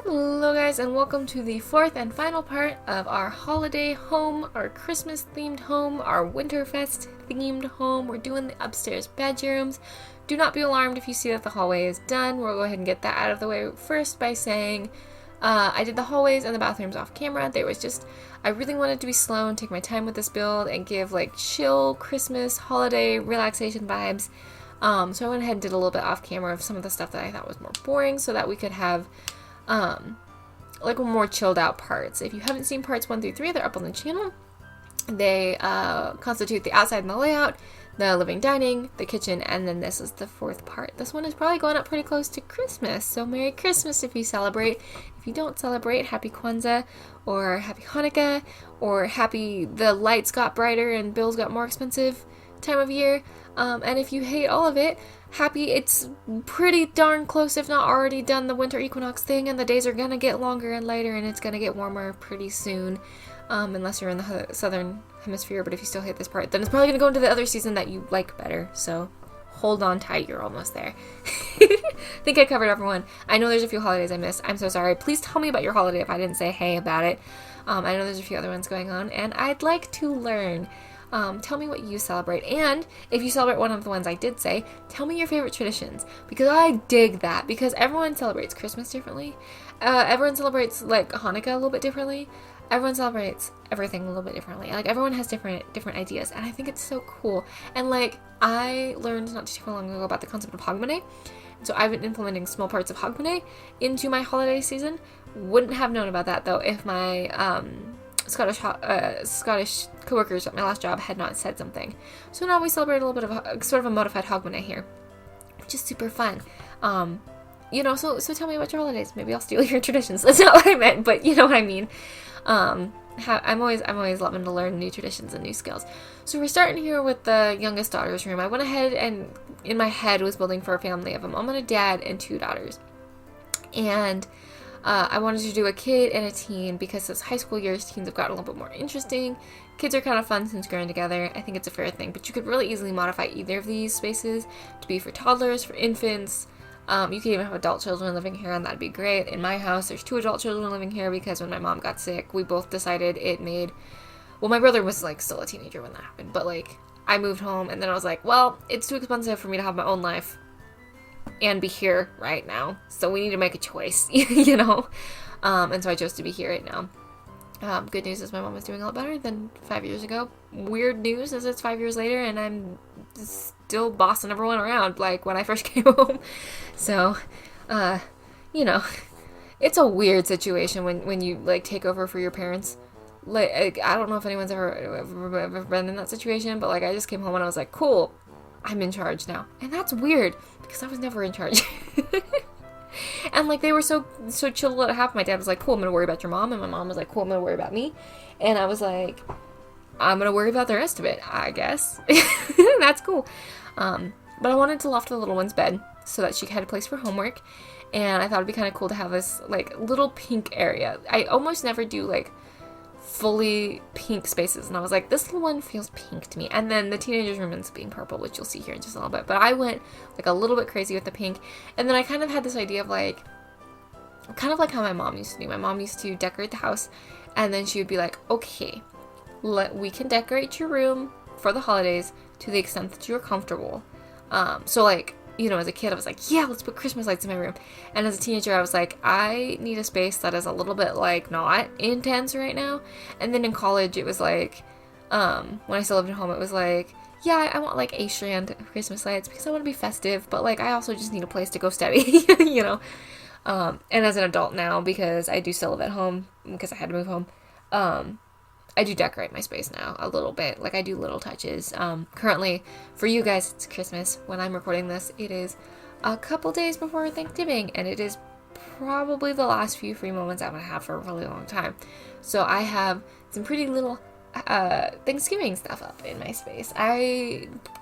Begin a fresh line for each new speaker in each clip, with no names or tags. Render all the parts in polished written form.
Hello guys, and welcome to the fourth and final part of our holiday home, our Christmas themed home, our Winterfest themed home. We're doing the upstairs bedrooms. Do not be alarmed if you see that the hallway is done. We'll go ahead and get that out of the way first by saying I did the hallways and the bathrooms off camera. I really wanted to be slow and take my time with this build and give like chill Christmas holiday relaxation vibes. So I went ahead and did a little bit off camera of some of the stuff that I thought was more boring so that we could have like more chilled out parts. If you haven't seen parts 1 through 3, they're up on the channel. They constitute the outside and the layout, the living dining, the kitchen, and then this is the fourth part. This one is probably going up pretty close to Christmas, so Merry Christmas if you celebrate. If you don't celebrate, Happy Kwanzaa, or Happy Hanukkah, or Happy the lights got brighter and bills got more expensive time of year. And if you hate all of it, happy it's pretty darn close, if not already done, the winter equinox thing, and the days are gonna get longer and lighter, and it's gonna get warmer pretty soon, unless you're in the southern hemisphere. But if you still hate this part, then it's probably gonna go into the other season that you like better, so hold on tight, you're almost there. I think I covered everyone. I know there's a few holidays I missed. I'm so sorry. Please tell me about your holiday if I didn't say hey about it. I know there's a few other ones going on, and I'd like to learn. Tell me what you celebrate, and if you celebrate one of the ones I did say, tell me your favorite traditions, because I dig that, because everyone celebrates Christmas differently, everyone celebrates like Hanukkah a little bit differently, everyone celebrates everything a little bit differently, like everyone has different ideas, and I think it's so cool. And like I learned not too long ago about the concept of Hogmanay, so I've been implementing small parts of Hogmanay into my holiday season. Wouldn't have known about that though if my Scottish coworkers at my last job had not said something. So now we celebrate a little bit of sort of a modified Hogmanay here, which is super fun. So tell me about your holidays. Maybe I'll steal your traditions. That's not what I meant, but you know what I mean. I'm always loving to learn new traditions and new skills. So we're starting here with the youngest daughter's room. I went ahead and in my head was building for a family of a mom and a dad and 2 daughters, and I wanted to do a kid and a teen because as high school years, teens have gotten a little bit more interesting. Kids are kind of fun since growing together. I think it's a fair thing, but you could really easily modify either of these spaces to be for toddlers, for infants. You could even have adult children living here, and that'd be great. In my house, there's 2 adult children living here because when my mom got sick, we both decided my brother was like still a teenager when that happened, but like I moved home, and then I was like, well, it's too expensive for me to have my own life and be here right now, so we need to make a choice, you know. And so I chose to be here right now. Good news is my mom is doing a lot better than 5 years ago. Weird news is it's 5 years later and I'm still bossing everyone around like when I first came home. So, it's a weird situation when you like take over for your parents. Like I don't know if anyone's ever been in that situation, but like I just came home and I was like, cool, I'm in charge now. And that's weird because I was never in charge. And like they were so chill to let it happen. My dad was like, cool, I'm gonna worry about your mom, and my mom was like, cool, I'm gonna worry about me. And I was like, I'm gonna worry about the rest of it, I guess. That's cool. But I wanted to loft the little one's bed so that she had a place for homework, and I thought it'd be kind of cool to have this like little pink area. I almost never do like fully pink spaces, and I was like, this little one feels pink to me. And then the teenager's room ends up being purple, which you'll see here in just a little bit, but I went like a little bit crazy with the pink. And then I kind of had this idea of like kind of like how my mom used to do. My mom used to decorate the house, and then she would be like, okay, we can decorate your room for the holidays to the extent that you're comfortable. So like, you know, as a kid, I was like, yeah, let's put Christmas lights in my room. And as a teenager, I was like, I need a space that is a little bit, like, not intense right now. And then in college, it was like, when I still lived at home, it was like, yeah, I want, like, a strand Christmas lights because I want to be festive, but, like, I also just need a place to go study, you know? And as an adult now, because I do still live at home, because I had to move home, I do decorate my space now a little bit. Like I do little touches. Currently, for you guys, it's Christmas. When I'm recording this, it is a couple days before Thanksgiving, and it is probably the last few free moments I'm gonna have for a really long time. So I have some pretty little Thanksgiving stuff up in my space.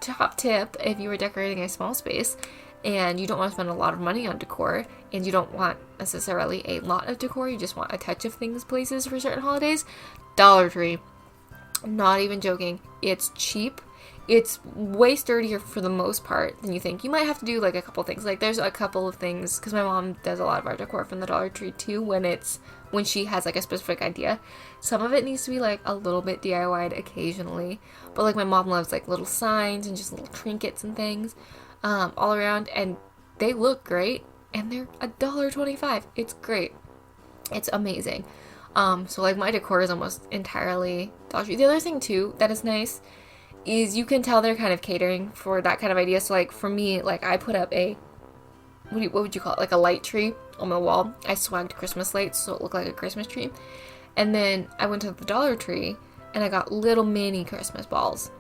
Top tip, if you were decorating a small space and you don't want to spend a lot of money on decor, and you don't want necessarily a lot of decor, you just want a touch of things, places for certain holidays, Dollar Tree. Not even joking. It's cheap. It's way sturdier for the most part than you think. You might have to do like a couple things. Like there's a couple of things, because my mom does a lot of our decor from the Dollar Tree too, when she has like a specific idea. Some of it needs to be like a little bit DIY'd occasionally, but like my mom loves like little signs and just little trinkets and things all around, and they look great, and they're $1.25. It's great. It's amazing. So like my decor is almost entirely Dollar Tree. The other thing too that is nice is you can tell they're kind of catering for that kind of idea. So like for me, like I put up a, what would you call it? Like a light tree on my wall. I swagged Christmas lights so it looked like a Christmas tree. And then I went to the Dollar Tree and I got little mini Christmas balls,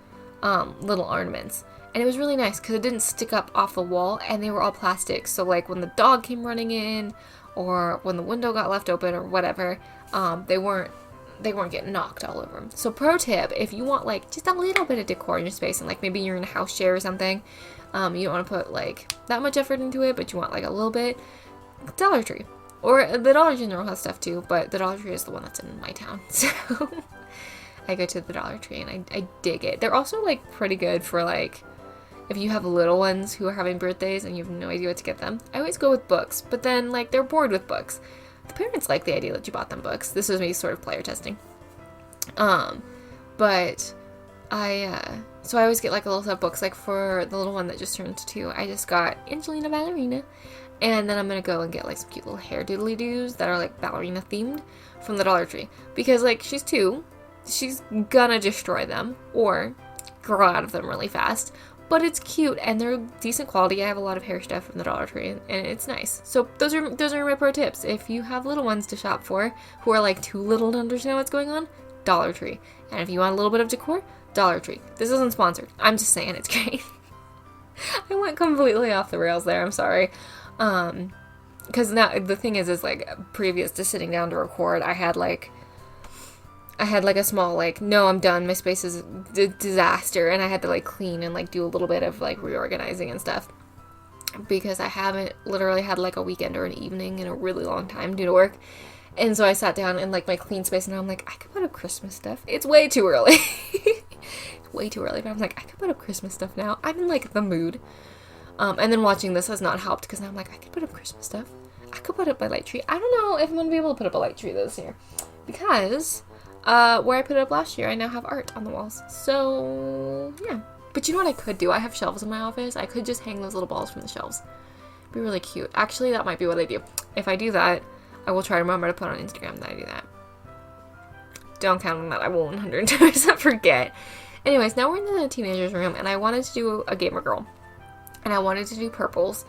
little ornaments. And it was really nice because it didn't stick up off the wall, and they were all plastic. So like when the dog came running in, or when the window got left open or whatever, they weren't getting knocked all over them. So pro tip, if you want like just a little bit of decor in your space, and like maybe you're in a house share or something, you don't want to put like that much effort into it, but you want like a little bit, Dollar Tree. Or the Dollar General has stuff too, but the Dollar Tree is the one that's in my town. So I go to the Dollar Tree and I dig it. They're also like pretty good for like, if you have little ones who are having birthdays and you have no idea what to get them. I always go with books, but then like they're bored with books. The parents like the idea that you bought them books. This was me sort of player testing. But so I always get like a little set of books. Like for the little one that just turned 2, I just got Angelina Ballerina. And then I'm going to go and get like some cute little hair doodly-doos that are like ballerina themed from the Dollar Tree. Because like she's 2, she's gonna destroy them or grow out of them really fast. But it's cute and they're decent quality. I have a lot of hair stuff from the Dollar Tree and it's nice. So those are my pro tips. If you have little ones to shop for who are like too little to understand what's going on, Dollar Tree. And if you want a little bit of decor, Dollar Tree. This isn't sponsored. I'm just saying it's great. I went completely off the rails there. I'm sorry. Because now the thing is like previous to sitting down to record, I had like a small, like, no, I'm done, my space is a disaster, and I had to, like, clean and, like, do a little bit of, like, reorganizing and stuff, because I haven't literally had, like, a weekend or an evening in a really long time due to work, and so I sat down in, like, my clean space, and I'm like, I could put up Christmas stuff. It's way too early. It's way too early, but I'm like, I could put up Christmas stuff now. I'm in, like, the mood. And then watching this has not helped, because now I'm like, I could put up Christmas stuff. I could put up my light tree. I don't know if I'm going to be able to put up a light tree this year, because where I put it up last year, I now have art on the walls. So, yeah. But you know what I could do? I have shelves in my office. I could just hang those little balls from the shelves. It'd be really cute. Actually, that might be what I do. If I do that, I will try to remember to put on Instagram that I do that. Don't count on that. I will 110% forget. Anyways, now we're in the teenager's room, and I wanted to do a gamer girl. And I wanted to do purples.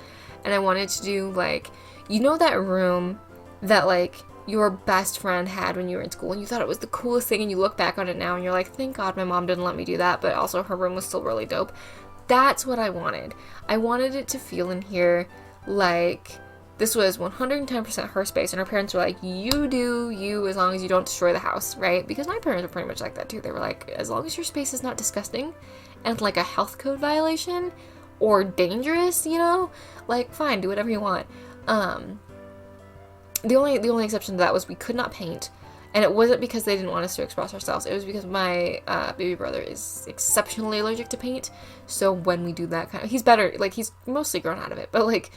And I wanted to do, like, you know that room that, like, your best friend had when you were in school and you thought it was the coolest thing, and you look back on it now and you're like, thank God my mom didn't let me do that, but also her room was still really dope. That's what I wanted. I wanted it to feel in here like this was 110% her space, and her parents were like, you do you as long as you don't destroy the house, right? Because my parents were pretty much like that too. They were like, as long as your space is not disgusting and like a health code violation or dangerous, you know, like fine, do whatever you want. The only exception to that was we could not paint, and it wasn't because they didn't want us to express ourselves. It was because my baby brother is exceptionally allergic to paint. So when we do that he's better, like he's mostly grown out of it, but like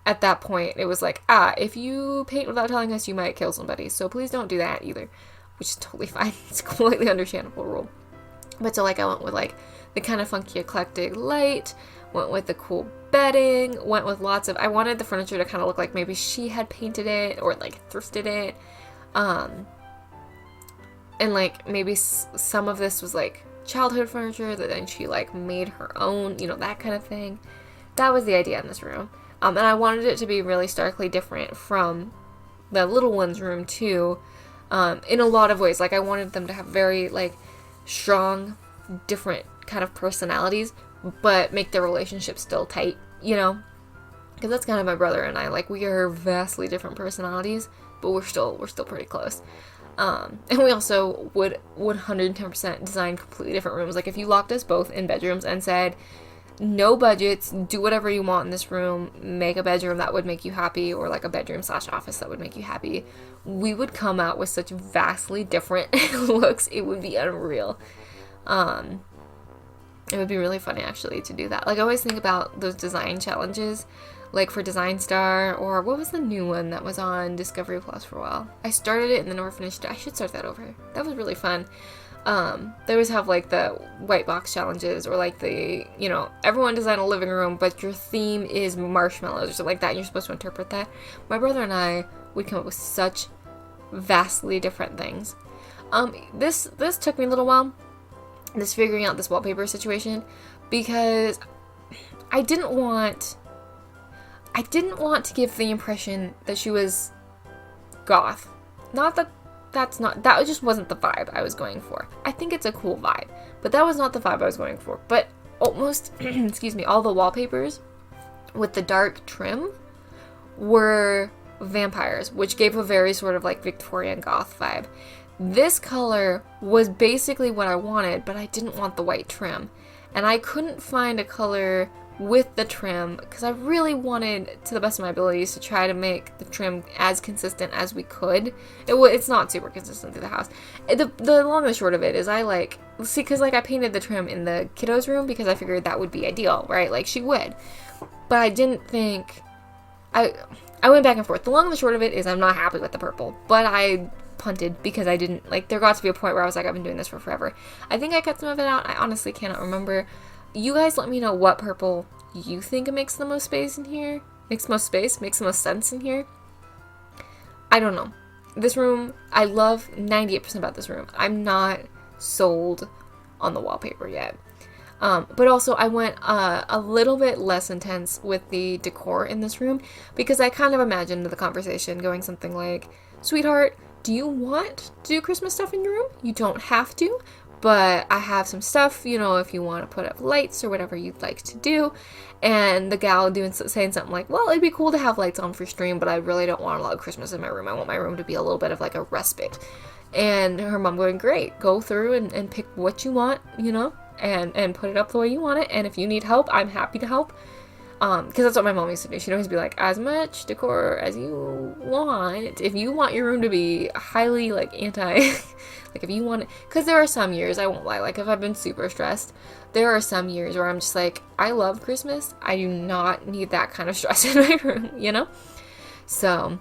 at that point it was like, if you paint without telling us, you might kill somebody. So please don't do that either, which is totally fine. It's a completely understandable rule. But so like I went with like the kind of funky eclectic light, went with the cool bedding, went with lots of, I wanted the furniture to kind of look like maybe she had painted it or like thrifted it, and like maybe some of this was like childhood furniture that then she like made her own, you know, that kind of thing. That was the idea in this room, and I wanted it to be really starkly different from the little one's room too, in a lot of ways. Like I wanted them to have very like strong, different kind of personalities, but make their relationship still tight, you know? Because that's kind of my brother and I. Like, we are vastly different personalities, but we're still pretty close. And we also would 110% design completely different rooms. Like, if you locked us both in bedrooms and said, no budgets, do whatever you want in this room, make a bedroom that would make you happy, or like a bedroom/office that would make you happy, we would come out with such vastly different looks. It would be unreal. It would be really funny actually to do that. Like I always think about those design challenges, like for Design Star, or what was the new one that was on Discovery Plus for a while? I started it and then never finished it. I should start that over. That was really fun. They always have like the white box challenges, or like the, you know, everyone design a living room, but your theme is marshmallows or something like that, and you're supposed to interpret that. My brother and I would come up with such vastly different things. This took me a little while, this figuring out this wallpaper situation, because I didn't want to give the impression that she was goth. Not that that just wasn't the vibe I was going for. I think it's a cool vibe, but that was not the vibe I was going for. But almost, excuse me, all the wallpapers with the dark trim were vampires, which gave a very sort of like Victorian goth vibe. This color was basically what I wanted, but I didn't want the white trim. And I couldn't find a color with the trim, because I really wanted, to the best of my abilities, to try to make the trim as consistent as we could. It's not super consistent through the house. The long and the short of it is because like I painted the trim in the kiddos room because I figured that would be ideal, right? Like she would. But I didn't think, I went back and forth. The long and the short of it is I'm not happy with the purple, but I punted because I didn't, like, there got to be a point where I was like, I've been doing this for forever. I think I cut some of it out. I honestly cannot remember. You guys let me know what purple you think makes the most space in here. Makes the most sense in here. I don't know. This room, I love 98% about this room. I'm not sold on the wallpaper yet. But also I went a little bit less intense with the decor in this room, because I kind of imagined the conversation going something like, sweetheart, do you want to do Christmas stuff in your room? You don't have to, but I have some stuff, you know, if you want to put up lights or whatever you'd like to do. And the gal saying something like, well, it'd be cool to have lights on for stream, but I really don't want a lot of Christmas in my room. I want my room to be a little bit of like a respite. And her mom going, great, go through and pick what you want, you know, and put it up the way you want it. And if you need help, I'm happy to help. Because that's what my mom used to do. She'd always be like, as much decor as you want. If you want your room to be highly, like, like, if you want it. Because there are some years, I won't lie, like, if I've been super stressed, there are some years where I'm just like, I love Christmas. I do not need that kind of stress in my room, you know? So,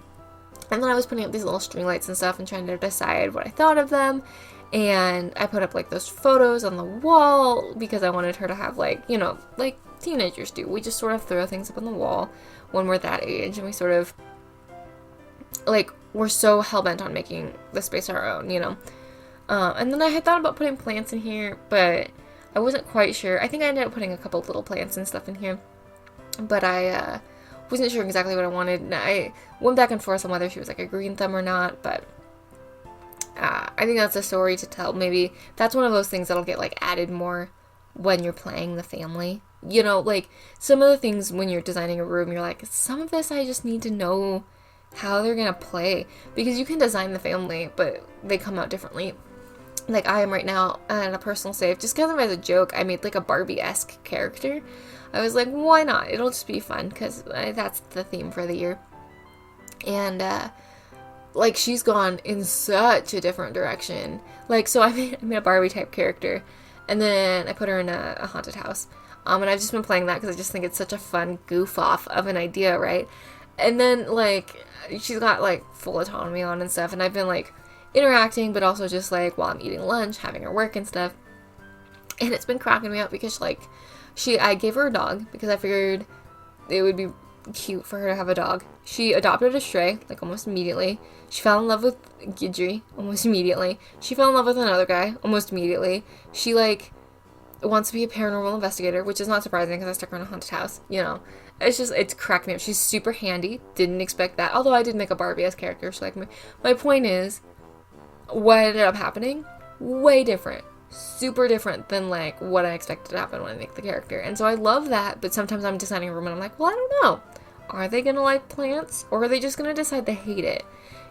and then I was putting up these little string lights and stuff and trying to decide what I thought of them. And I put up, like, those photos on the wall because I wanted her to have, like, you know, like teenagers do. We just sort of throw things up on the wall when we're that age, and we sort of, like, we're so hell-bent on making the space our own, you know? And then I had thought about putting plants in here, but I wasn't quite sure. I think I ended up putting a couple little plants and stuff in here, but I wasn't sure exactly what I wanted. And I went back and forth on whether she was, like, a green thumb or not, but I think that's a story to tell. Maybe that's one of those things that'll get, like, added more when you're playing the family. You know, like, some of the things when you're designing a room, you're like, some of this I just need to know how they're gonna play. Because you can design the family, but they come out differently. Like, I am right now on a personal save, just kind of as a joke, I made, like, a Barbie-esque character. I was like, why not? It'll just be fun, because that's the theme for the year. And, like, she's gone in such a different direction. Like, so I made a Barbie-type character, and then I put her in a haunted house. And I've just been playing that because I just think it's such a fun goof-off of an idea, right? And then, like, she's got, like, full autonomy on and stuff, and I've been, like, interacting, but also just, like, while I'm eating lunch, having her work and stuff. And it's been cracking me up because, like, I gave her a dog because I figured it would be cute for her to have a dog. She adopted a stray, like, almost immediately. She fell in love with Gidry almost immediately. She fell in love with another guy almost immediately. She, like, wants to be a paranormal investigator, which is not surprising because I stuck her in a haunted house, you know. It's cracking me up. She's super handy. Didn't expect that. Although I did make a Barbie-esque character, so, like, my point is, what ended up happening, way different. Super different than, like, what I expected to happen when I make the character. And so I love that, but sometimes I'm designing a room and I'm like, well, I don't know. Are they gonna like plants? Or are they just gonna decide they hate it?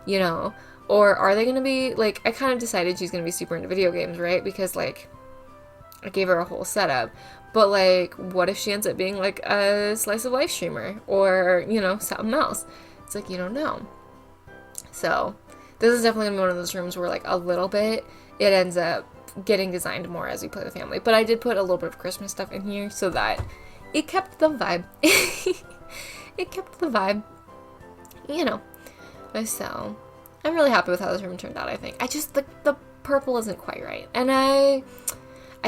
You know? Or are they gonna be, like, I kind of decided she's gonna be super into video games, right? Because, like, I gave her a whole setup. But, like, what if she ends up being, like, a slice of life streamer? Or, you know, something else. It's like, you don't know. So, this is definitely gonna be one of those rooms where, like, a little bit, it ends up getting designed more as we play with family. But I did put a little bit of Christmas stuff in here so that it kept the vibe. It kept the vibe, you know. So I'm really happy with how this room turned out. I think I just the purple isn't quite right, and I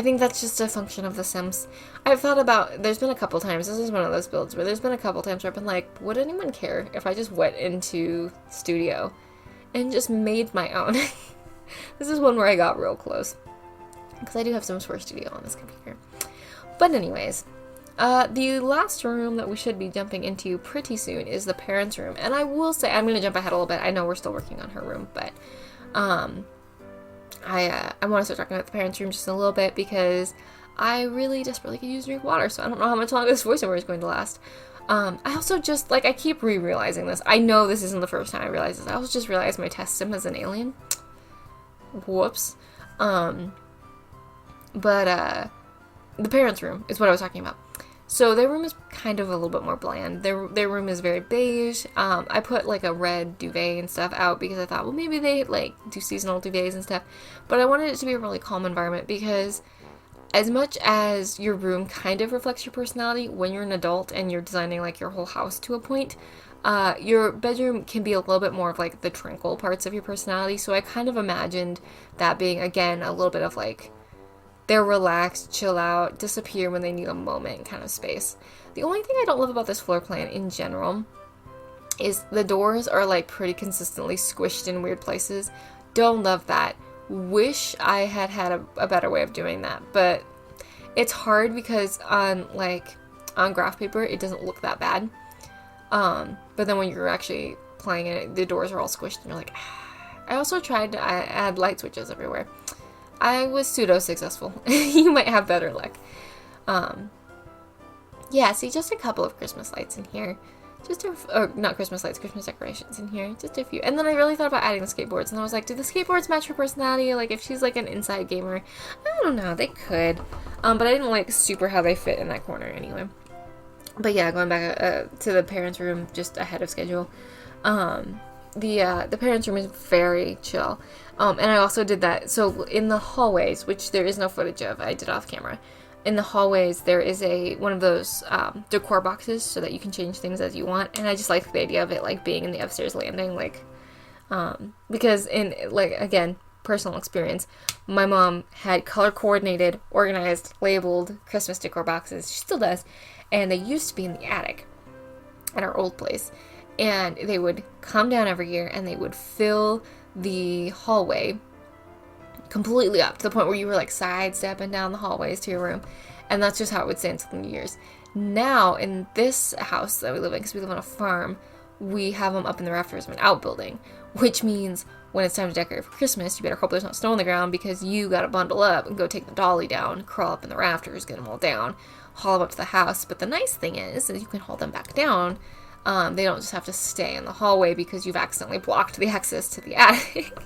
think that's just a function of The Sims. I've thought about, there's been a couple times, this is one of those builds where there's been a couple times where I've been like, would anyone care if I just went into Studio and just made my own? This is one where I got real close, because I do have Sims 4 Studio on this computer. But anyways, the last room that we should be jumping into pretty soon is the parents' room. And I will say, I'm going to jump ahead a little bit. I know we're still working on her room, but I want to start talking about the parents' room just a little bit because I really desperately could use drink water, so I don't know how much longer this voiceover is going to last. I also just, like, I keep realizing this. I know this isn't the first time I realized this. I also just realized my test sim is an alien. Whoops. But the parents' room is what I was talking about. So their room is kind of a little bit more bland. Their room is very beige. I put like a red duvet and stuff out because I thought, well, maybe they like do seasonal duvets and stuff. But I wanted it to be a really calm environment because as much as your room kind of reflects your personality, when you're an adult and you're designing like your whole house to a point, your bedroom can be a little bit more of like the tranquil parts of your personality. So I kind of imagined that being, again, a little bit of like they're relaxed, chill out, disappear when they need a moment kind of space. The only thing I don't love about this floor plan in general is the doors are like pretty consistently squished in weird places. Don't love that. Wish I had had a better way of doing that, but it's hard because on graph paper it doesn't look that bad. But then when you're actually playing it, the doors are all squished and you're like, ah. I also tried to add light switches everywhere. I was pseudo-successful. You might have better luck. Yeah, see, just a couple of Christmas lights in here. Not Christmas lights, Christmas decorations in here. Just a few. And then I really thought about adding the skateboards. And I was like, do the skateboards match her personality? Like, if she's, like, an inside gamer. I don't know. They could. But I didn't like super how they fit in that corner anyway. But yeah, going back to the parents' room just ahead of schedule. The parents' room is very chill. And I also did that. So in the hallways, which there is no footage of, I did off camera. In the hallways, there is one of those decor boxes so that you can change things as you want. And I just like the idea of it like being in the upstairs landing, because in again, personal experience, my mom had color coordinated, organized, labeled Christmas decor boxes. She still does, and they used to be in the attic at our old place. And they would come down every year and they would fill the hallway completely up to the point where you were like sidestepping down the hallways to your room. And that's just how it would stay until the New Year's. Now, in this house that we live in, because we live on a farm, we have them up in the rafters of an outbuilding, which means when it's time to decorate for Christmas, you better hope there's not snow on the ground because you gotta bundle up and go take the dolly down, crawl up in the rafters, get them all down, haul them up to the house. But the nice thing is you can haul them back down. They don't just have to stay in the hallway because you've accidentally blocked the access to the attic.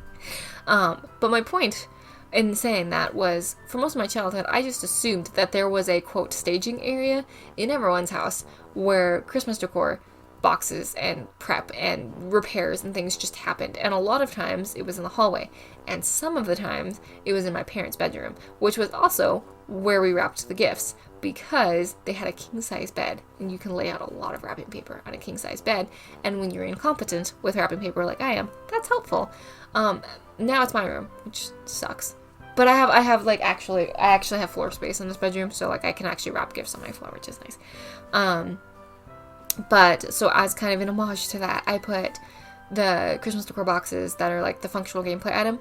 But my point in saying that was, for most of my childhood, I just assumed that there was a, quote, staging area in everyone's house where Christmas decor, boxes, and prep, and repairs and things just happened. And a lot of times it was in the hallway. And some of the times it was in my parents' bedroom, which was also where we wrapped the gifts, because they had a king-size bed, and you can lay out a lot of wrapping paper on a king-size bed, and when you're incompetent with wrapping paper like I am, that's helpful. Now it's my room, which sucks. But I actually have floor space in this bedroom, so like I can actually wrap gifts on my floor, which is nice. But so as kind of an homage to that, I put the Christmas decor boxes that are like the functional gameplay item.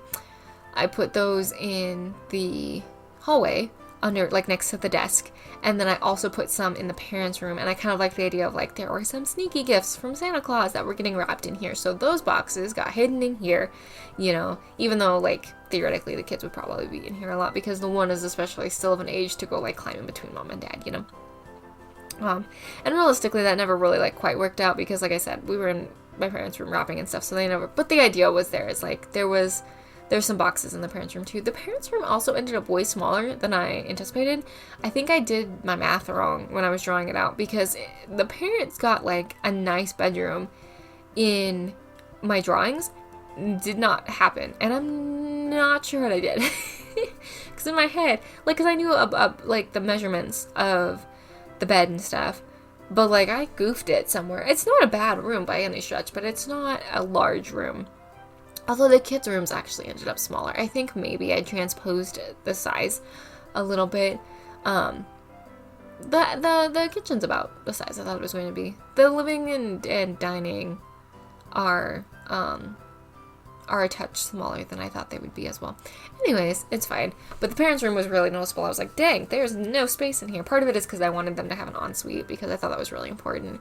I put those in the hallway under, like, next to the desk, and then I also put some in the parents' room, and I kind of like the idea of, like, there were some sneaky gifts from Santa Claus that were getting wrapped in here, so those boxes got hidden in here, you know, even though, like, theoretically the kids would probably be in here a lot, because the one is especially still of an age to go, like, climbing between mom and dad, you know. And realistically, that never really, like, quite worked out, because, like I said, we were in my parents' room wrapping and stuff, so they never, but the idea was there, it's like, there's some boxes in the parents' room too. The parents' room also ended up way smaller than I anticipated. I think I did my math wrong when I was drawing it out, because the parents got like a nice bedroom in my drawings. Did not happen, and I'm not sure what I did. Because in my head, like, because I knew, like, the measurements of the bed and stuff. But, like, I goofed it somewhere. It's not a bad room by any stretch, but it's not a large room. Although the kids' rooms actually ended up smaller. I think maybe I transposed the size a little bit. The kitchen's about the size I thought it was going to be. The living and dining are a touch smaller than I thought they would be as well. Anyways, it's fine. But the parents' room was really noticeable. I was like, dang, there's no space in here. Part of it is because I wanted them to have an ensuite because I thought that was really important.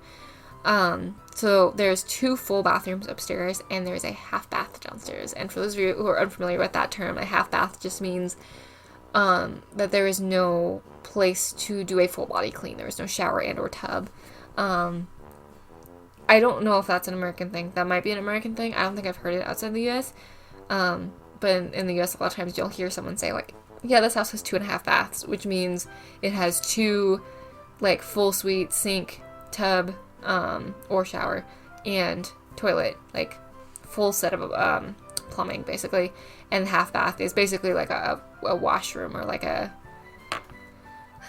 So there's 2 full bathrooms upstairs and there's a half bath downstairs. And for those of you who are unfamiliar with that term, a half bath just means that there is no place to do a full body clean. There is no shower and or tub. I don't know if that's an American thing. That might be an American thing. I don't think I've heard it outside the U.S. But in the U.S., a lot of times you'll hear someone say, like, yeah, this house has 2.5 baths, which means it has 2, like, full suite, sink, tub, or shower, and toilet, like, full set of, plumbing, basically. And half bath is basically like a washroom, or like I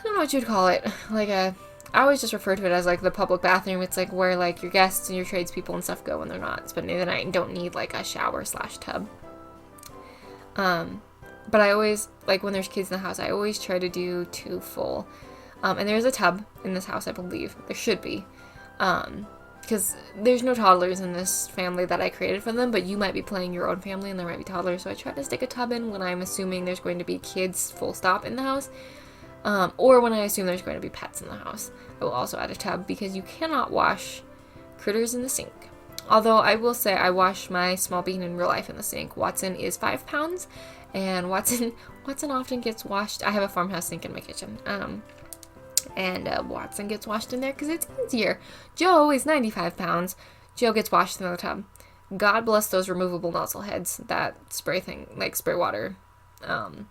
don't know what you'd call it, like I always just refer to it as, like, the public bathroom. It's, like, where, like, your guests and your tradespeople and stuff go when they're not spending the night and don't need, like, a shower/tub. But I always, like, when there's kids in the house, I always try to do 2 full. And there's a tub in this house, I believe. There should be. Because there's no toddlers in this family that I created for them, but you might be playing your own family and there might be toddlers, so I try to stick a tub in when I'm assuming there's going to be kids full stop in the house. Or when I assume there's going to be pets in the house. I will also add a tub because you cannot wash critters in the sink. Although I will say I wash my small bean in real life in the sink. Watson is 5 pounds, and Watson often gets washed. I have a farmhouse sink in my kitchen. And Watson gets washed in there because it's easier. Joe is 95 pounds. Joe gets washed in the tub. God bless those removable nozzle heads that spray thing, like spray water, in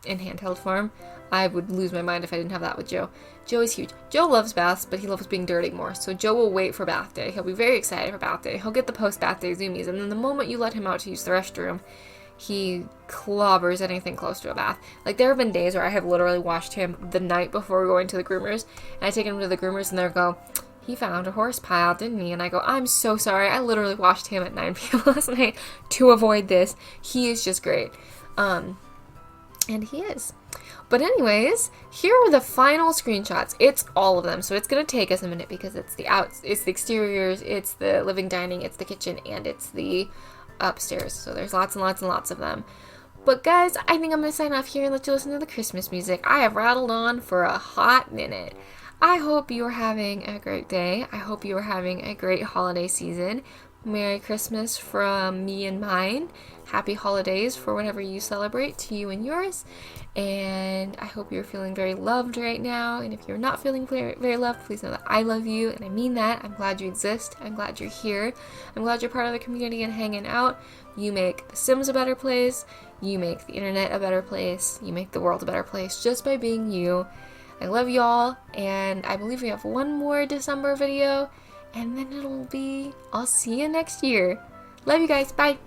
handheld form. I would lose my mind if I didn't have that with Joe. Joe is huge. Joe loves baths, but he loves being dirty more. So Joe will wait for bath day. He'll be very excited for bath day. He'll get the post-bath day zoomies, and then the moment you let him out to use the restroom, he clobbers anything close to a bath. Like, there have been days where I have literally washed him the night before going to the groomers, and I take him to the groomers, and they'll go, he found a horse pile, didn't he? And I go, I'm so sorry. I literally washed him at 9 p.m. last night to avoid this. He is just great. And he is. But anyways, here are the final screenshots. It's all of them, so it's going to take us a minute because it's the exteriors, it's the living dining, it's the kitchen, and it's the upstairs. So there's lots and lots and lots of them. But guys, I think I'm going to sign off here and let you listen to the Christmas music. I have rattled on for a hot minute. I hope you are having a great day. I hope you are having a great holiday season. Merry Christmas from me and mine. Happy holidays for whatever you celebrate, to you and yours. And I hope you're feeling very loved right now. And if you're not feeling very, very loved, please know that I love you. And I mean that. I'm glad you exist. I'm glad you're here. I'm glad you're part of the community and hanging out. You make The Sims a better place. You make the internet a better place. You make the world a better place just by being you. I love y'all. And I believe we have one more December video. And then it'll be, I'll see you next year. Love you guys. Bye.